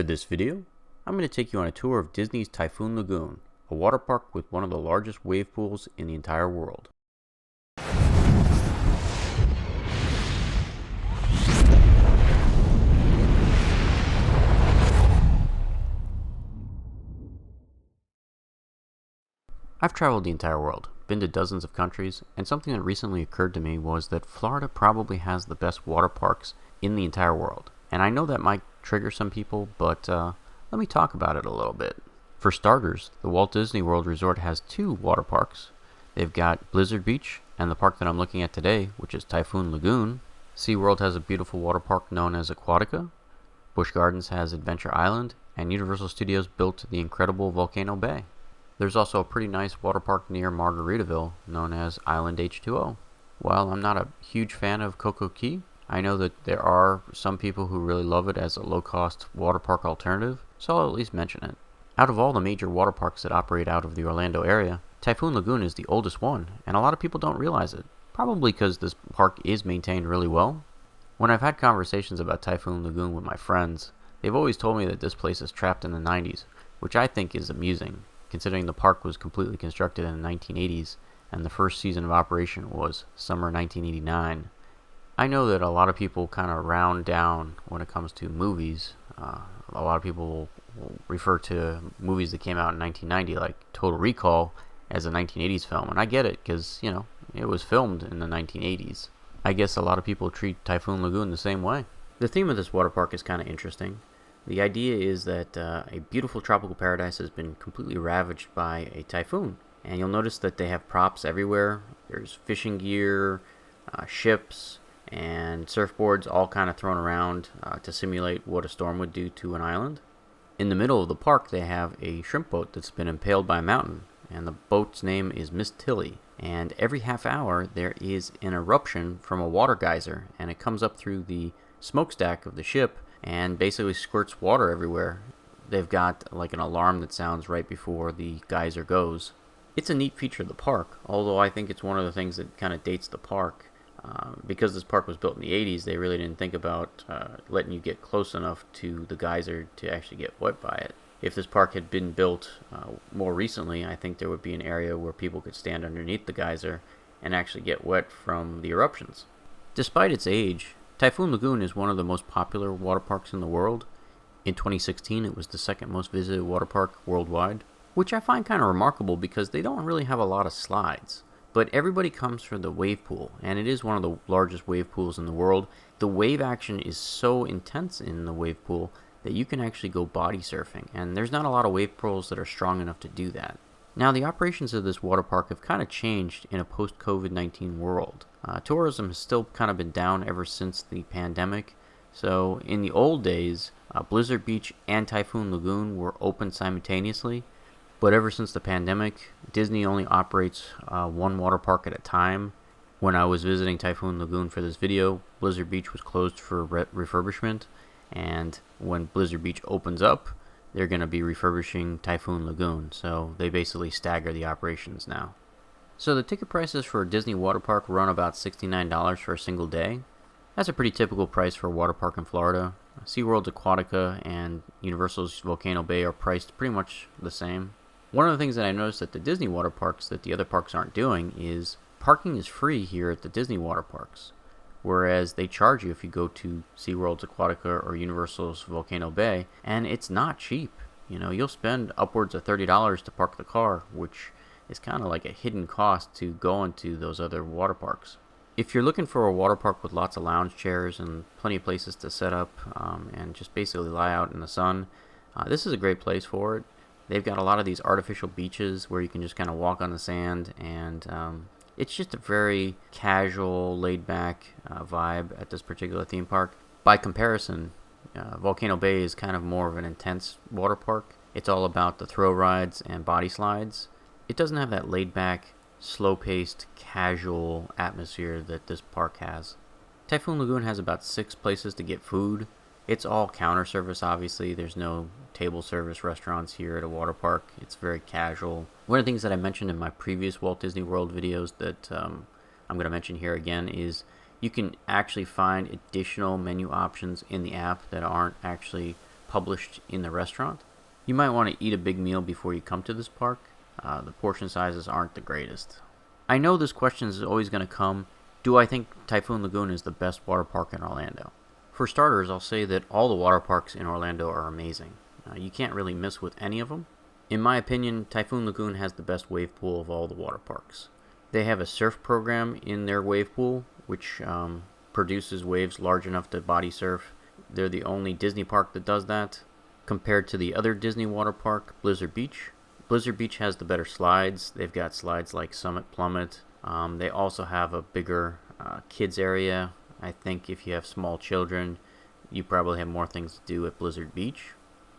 For this video, I'm going to take you on a tour of Disney's Typhoon Lagoon, a water park with one of the largest wave pools in the entire world. I've traveled the entire world, been to dozens of countries, and something that recently occurred to me was that Florida probably has the best water parks in the entire world. And I know that might trigger some people, but let me talk about it a little bit. For starters, the Walt Disney World Resort has two water parks. They've got Blizzard Beach and the park that I'm looking at today, which is Typhoon Lagoon. SeaWorld has a beautiful water park known as Aquatica. Busch Gardens has Adventure Island, and Universal Studios built the incredible Volcano Bay. There's also a pretty nice water park near Margaritaville known as Island H2O. While I'm not a huge fan of Coco Cay, I know that there are some people who really love it as a low-cost water park alternative, so I'll at least mention it. Out of all the major water parks that operate out of the Orlando area, Typhoon Lagoon is the oldest one, and a lot of people don't realize it, probably because this park is maintained really well. When I've had conversations about Typhoon Lagoon with my friends, they've always told me that this place is trapped in the 90s, which I think is amusing, considering the park was completely constructed in the 1980s, and the first season of operation was summer 1989. I know that a lot of people kind of round down when it comes to movies. A lot of people will refer to movies that came out in 1990, like Total Recall, as a 1980s film. And I get it, because, it was filmed in the 1980s. I guess a lot of people treat Typhoon Lagoon the same way. The theme of this water park is kind of interesting. The idea is that a beautiful tropical paradise has been completely ravaged by a typhoon. And you'll notice that they have props everywhere. There's fishing gear, ships, and surfboards all kind of thrown around to simulate what a storm would do to an island. In the middle of the park, they have a shrimp boat that's been impaled by a mountain, and the boat's name is Miss Tilly. And every half hour, there is an eruption from a water geyser, and it comes up through the smokestack of the ship and basically squirts water everywhere. They've got like an alarm that sounds right before the geyser goes. It's a neat feature of the park, although I think it's one of the things that kind of dates the park. Because this park was built in the 80s, they really didn't think about letting you get close enough to the geyser to actually get wet by it. If this park had been built more recently, I think there would be an area where people could stand underneath the geyser and actually get wet from the eruptions. Despite its age, Typhoon Lagoon is one of the most popular water parks in the world. In 2016, it was the second most visited water park worldwide, which I find kind of remarkable because they don't really have a lot of slides. But everybody comes for the wave pool, and it is one of the largest wave pools in the world. The wave action is so intense in the wave pool that you can actually go body surfing, and there's not a lot of wave pools that are strong enough to do that. Now, the operations of this water park have kind of changed in a post-COVID-19 world. Tourism has still kind of been down ever since the pandemic. So in the old days, Blizzard Beach and Typhoon Lagoon were open simultaneously. But ever since the pandemic, Disney only operates one water park at a time. When I was visiting Typhoon Lagoon for this video, Blizzard Beach was closed for refurbishment. And when Blizzard Beach opens up, they're going to be refurbishing Typhoon Lagoon. So they basically stagger the operations now. So the ticket prices for a Disney water park run about $69 for a single day. That's a pretty typical price for a water park in Florida. SeaWorld's Aquatica and Universal's Volcano Bay are priced pretty much the same. One of the things that I noticed at the Disney water parks that the other parks aren't doing is parking is free here at the Disney water parks, whereas they charge you if you go to SeaWorld's Aquatica or Universal's Volcano Bay, and it's not cheap. You'll spend upwards of $30 to park the car, which is kind of like a hidden cost to go into those other water parks. If you're looking for a water park with lots of lounge chairs and plenty of places to set up and just basically lie out in the sun, this is a great place for it. They've got a lot of these artificial beaches where you can just kind of walk on the sand, and it's just a very casual, laid-back vibe at this particular theme park. By comparison, Volcano Bay is kind of more of an intense water park. It's all about the throw rides and body slides. It doesn't have that laid-back, slow-paced, casual atmosphere that this park has. Typhoon Lagoon has about 6 places to get food. It's all counter service, obviously. There's no table service restaurants here at a water park. It's very casual. One of the things that I mentioned in my previous Walt Disney World videos that I'm going to mention here again is you can actually find additional menu options in the app that aren't actually published in the restaurant. You might want to eat a big meal before you come to this park. The portion sizes aren't the greatest. I know this question is always going to come. Do I think Typhoon Lagoon is the best water park in Orlando? For starters, I'll say that all the water parks in Orlando are amazing. You can't really miss with any of them. In my opinion, Typhoon Lagoon has the best wave pool of all the water parks. They have a surf program in their wave pool, which produces waves large enough to body surf. They're the only Disney park that does that. Compared to the other Disney water park, Blizzard Beach. Blizzard Beach has the better slides. They've got slides like Summit Plummet. They also have a bigger kids area. I think if you have small children, you probably have more things to do at Blizzard Beach.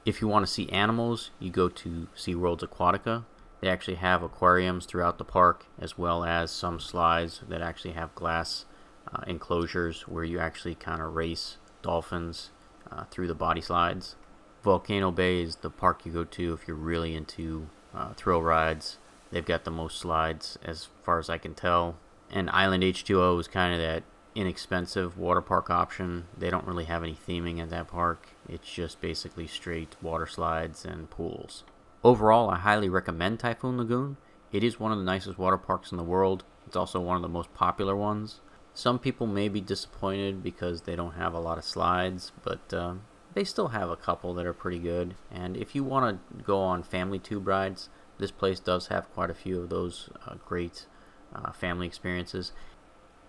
If you want to see animals, you go to SeaWorld's Aquatica. They actually have aquariums throughout the park, as well as some slides that actually have glass enclosures where you actually kind of race dolphins through the body slides. Volcano Bay is the park you go to if you're really into thrill rides. They've got the most slides as far as I can tell. And Island H2O is kind of that inexpensive water park option. They don't really have any theming at that park. It's just basically straight water slides and pools. Overall, I highly recommend Typhoon Lagoon. It is one of the nicest water parks in the world. It's also one of the most popular ones. Some people may be disappointed because they don't have a lot of slides, but they still have a couple that are pretty good. And if you want to go on family tube rides, this place does have quite a few of those great family experiences.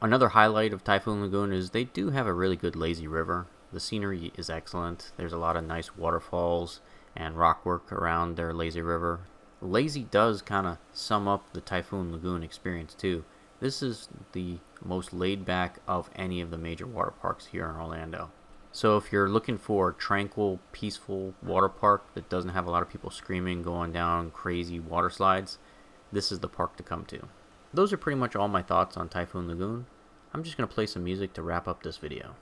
Another highlight of Typhoon Lagoon is they do have a really good lazy river. The scenery is excellent. There's a lot of nice waterfalls and rock work around their lazy river. Lazy does kind of sum up the Typhoon Lagoon experience too. This is the most laid back of any of the major water parks here in Orlando. So if you're looking for a tranquil, peaceful water park that doesn't have a lot of people screaming, going down crazy water slides, this is the park to come to. Those are pretty much all my thoughts on Typhoon Lagoon. I'm just going to play some music to wrap up this video.